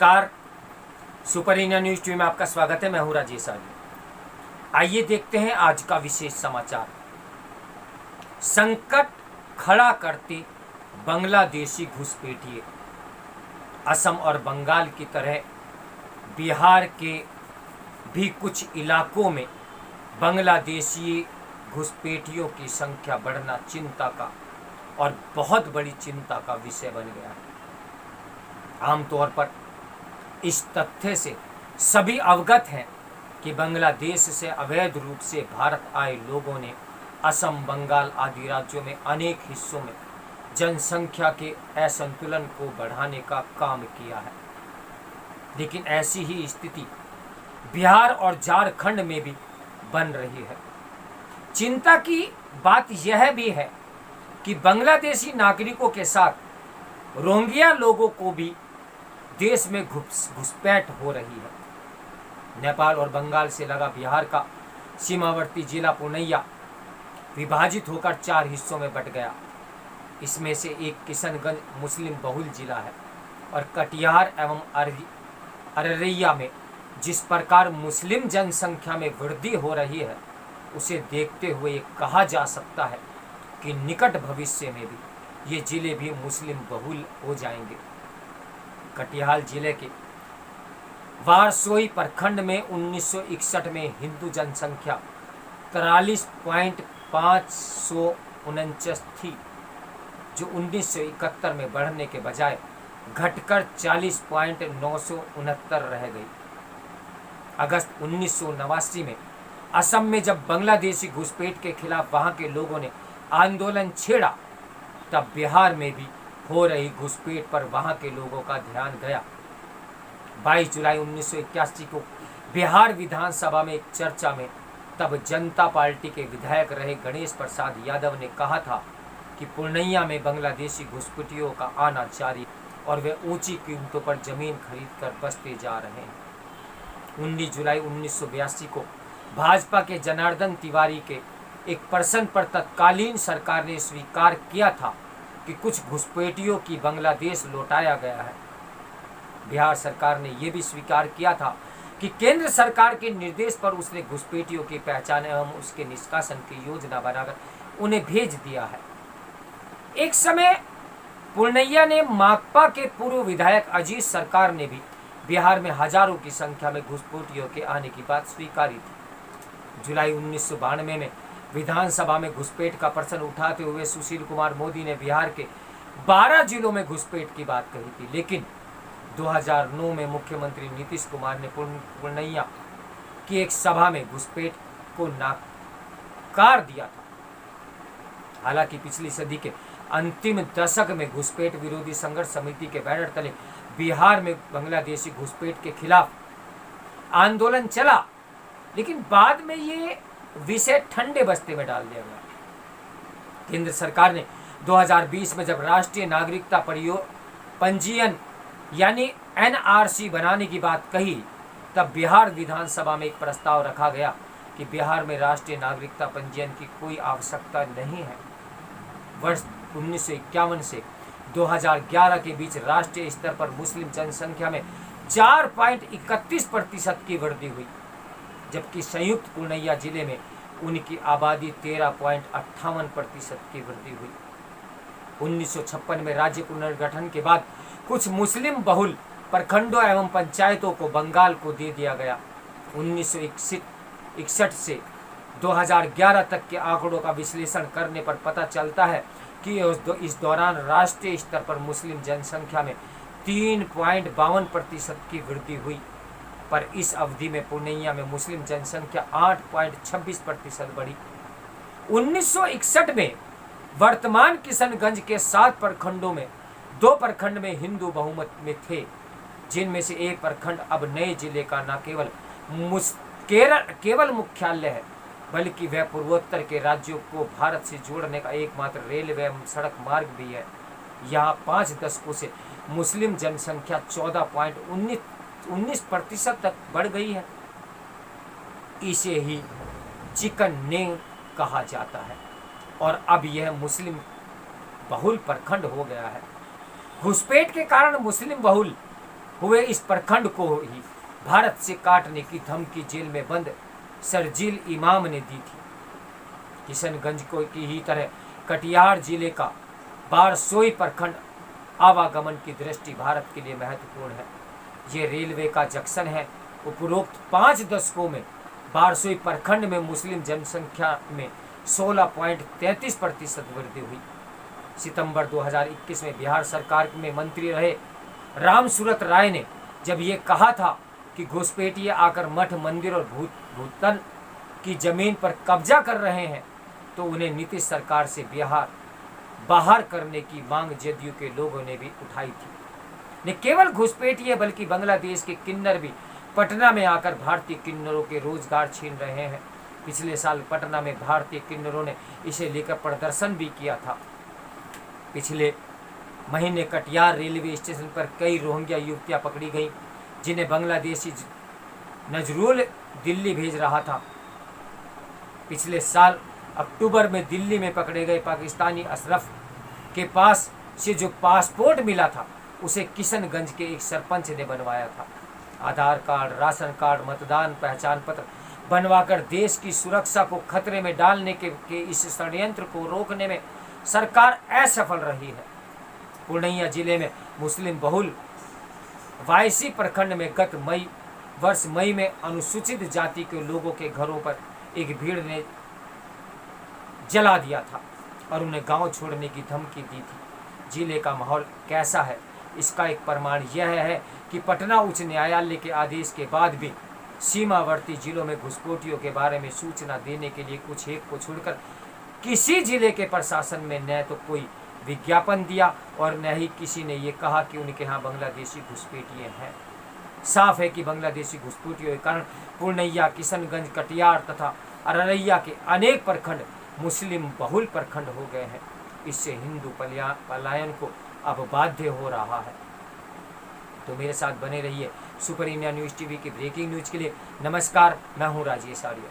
नमस्कार, super India news TV में आपका स्वागत है। मैं हूं राजेश आर्य। आइए देखते हैं आज का विशेष समाचार। संकट खड़ा करते बांग्लादेशी घुसपैठिए। असम और बंगाल की तरह बिहार के भी कुछ इलाकों में बांग्लादेशी घुसपैठियों की संख्या बढ़ना चिंता का और बहुत बड़ी चिंता का विषय बन गया है। आमतौर पर इस तथ्य से सभी अवगत हैं कि बांग्लादेश से अवैध रूप से भारत आए लोगों ने असम, बंगाल आदि राज्यों में अनेक हिस्सों में जनसंख्या के असंतुलन को बढ़ाने का काम किया है। लेकिन ऐसी ही स्थिति बिहार और झारखंड में भी बन रही है। चिंता की बात यह भी है कि बांग्लादेशी नागरिकों के साथ रोहिंग्या लोगों को भी देश में घुसपैठ हो रही है। नेपाल और बंगाल से लगा बिहार का सीमावर्ती जिला पूर्णिया विभाजित होकर 4 हिस्सों में बंट गया। इसमें से एक किशनगंज मुस्लिम बहुल जिला है और कटिहार एवं अररिया में जिस प्रकार मुस्लिम जनसंख्या में वृद्धि हो रही है, उसे देखते हुए कहा जा सकता है कि निकट भविष्य में भी ये जिले भी मुस्लिम बहुल हो जाएंगे। कटिहार जिले के वारसोई प्रखंड में 1961 में हिंदू जनसंख्या 43.549 थी, जो 1971 में बढ़ने के बजाय घटकर 40.969 रह गई। अगस्त 1989 में असम में जब बांग्लादेशी घुसपैठ के खिलाफ वहां के लोगों ने आंदोलन छेड़ा, तब बिहार में भी हो रही घुसपैठ पर वहां के लोगों का ध्यान गया। 22 जुलाई 1981 को बिहार विधानसभा में एक चर्चा में तब जनता पार्टी के विधायक रहे गणेश प्रसाद यादव ने कहा था कि पूर्णिया में बांग्लादेशी घुसपैठियों का आना जारी और वे ऊंची कीमतों पर जमीन खरीदकर बसते जा रहे हैं। 19 जुलाई 1982 को भाजपा के जनार्दन तिवारी के एक प्रश्न पर तत्कालीन सरकार ने स्वीकार किया था कि कुछ घुसपैठियों की बांग्लादेश लौटाया गया है। बिहार सरकार ने यह भी स्वीकार किया था कि केंद्र सरकार के निर्देश पर उसने घुसपैठियों की पहचान एवं उसके निष्कासन की योजना बनाकर उन्हें भेज दिया है। एक समय पूर्णिया ने माकपा के पूर्व विधायक अजीत सरकार ने भी बिहार में हजारों की संख्या में घुसपैठियों के आने की बात स्वीकारी थी। जुलाई 1992 में विधानसभा में घुसपैठ का प्रश्न उठाते हुए सुशील कुमार मोदी ने बिहार के 12 जिलों में घुसपैठ की बात कही थी, लेकिन 2009 में मुख्यमंत्री नीतीश कुमार ने पूर्णिया की एक सभा में घुसपैठ को नकार दिया था। हालांकि पिछली सदी के अंतिम दशक में घुसपैठ विरोधी संघर्ष समिति के बैनर तले बिहार में बांग्लादेशी घुसपैठ के खिलाफ आंदोलन चला, लेकिन बाद में ये विषय ठंडे बस्ते में डाल दिया गया। केंद्र सरकार ने 2020 में जब राष्ट्रीय नागरिकता पंजीयन यानी NRC बनाने की बात कही, तब बिहार विधानसभा में एक प्रस्ताव रखा गया कि बिहार में राष्ट्रीय नागरिकता पंजीयन की कोई आवश्यकता नहीं है। वर्ष 1951 से 2011 के बीच राष्ट्रीय स्तर पर मुस्लिम जनसंख्या में 4.31% की वृद्धि हुई, जबकि संयुक्त पूर्णिया जिले में उनकी आबादी 13.58% की वृद्धि हुई। 1956 में राज्य पुनर्गठन के बाद कुछ मुस्लिम बहुल प्रखंडों एवं पंचायतों को बंगाल को दे दिया गया। 1961 से 2011 तक के आंकड़ों का विश्लेषण करने पर पता चलता है कि इस दौरान राष्ट्रीय स्तर पर मुस्लिम जनसंख्या में 3.52% की वृद्धि हुई, पर इस अवधि में पूर्णिया में मुस्लिम जनसंख्या 8.26% बढ़ी। 1961 में वर्तमान किशनगंज के 7 प्रखंडों में 2 प्रखंड में हिंदू बहुमत में थे, जिनमें से एक प्रखंड अब नए जिले का न केवल मुख्यालय है, बल्कि वह पूर्वोत्तर के राज्यों को भारत से जोड़ने का एकमात्र रेलवे एवं सड़क मार्ग भी है। यहाँ 5 दशकों से मुस्लिम जनसंख्या 14.19% तक बढ़ गई है। इसे ही चिकन नेम कहा जाता है और अब यह मुस्लिम बहुल प्रखंड हो गया है। घुसपैठ के कारण मुस्लिम बहुल हुए इस प्रखंड को ही भारत से काटने की धमकी जेल में बंद शरजील इमाम ने दी थी। किशनगंज को की ही तरह कटिहार जिले का बारसोई प्रखंड आवागमन की दृष्टि भारत के लिए महत्वपूर्ण है। ये रेलवे का जंक्शन है। उपरोक्त 5 दशकों में बारसोई प्रखंड में मुस्लिम जनसंख्या में 16.33% वृद्धि हुई। सितंबर 2021 में बिहार सरकार में मंत्री रहे राम सूरत राय ने जब ये कहा था कि घुसपैठिए आकर मठ मंदिर और भूतन की जमीन पर कब्जा कर रहे हैं, तो उन्हें नीतीश सरकार से बिहार बाहर करने की मांग जदयू के लोगों ने भी उठाई थी। न केवल घुसपैठिए बल्कि बांग्लादेश के किन्नर भी पटना में आकर भारतीय किन्नरों के रोजगार छीन रहे हैं। पिछले साल पटना में भारतीय किन्नरों ने इसे लेकर प्रदर्शन भी किया था। पिछले महीने कटिहार रेलवे स्टेशन पर कई रोहिंग्या युवतियां पकड़ी गईं, जिन्हें बांग्लादेशी नजरुल दिल्ली भेज रहा था। पिछले साल अक्टूबर में दिल्ली में पकड़े गए पाकिस्तानी अशरफ के पास से जो पासपोर्ट मिला था उसे किशनगंज के एक सरपंच ने बनवाया था। आधार कार्ड, राशन कार्ड, मतदान पहचान पत्र बनवाकर देश की सुरक्षा को खतरे में डालने के इस षड्यंत्र को रोकने में सरकार असफल रही है। पूर्णिया जिले में मुस्लिम बहुल वायसी प्रखंड में गत वर्ष मई में अनुसूचित जाति के लोगों के घरों पर एक भीड़ ने जला दिया था और उन्हें गांव छोड़ने की धमकी दी थी। जिले का माहौल कैसा है, इसका एक प्रमाण यह है कि पटना उच्च न्यायालय के आदेश के बाद भी सीमावर्ती जिलों में घुसपैठियों के बारे में सूचना देने के लिए कुछ एक को छोड़कर किसी जिले के प्रशासन में न तो कोई विज्ञापन दिया और न ही किसी ने ये कहा कि उनके यहाँ बांग्लादेशी घुसपैठिए हैं। साफ है कि बांग्लादेशी घुसपैठियों के कारण पूर्णिया, किशनगंज, कटिहार तथा अररिया के अनेक प्रखंड मुस्लिम बहुल प्रखंड हो गए हैं। इससे हिंदू पलायन को अब बाध्य हो रहा है। तो मेरे साथ बने रहिए सुपर इंडिया न्यूज़ टीवी की ब्रेकिंग न्यूज़ के लिए। नमस्कार, मैं हूँ राजेश आर्य।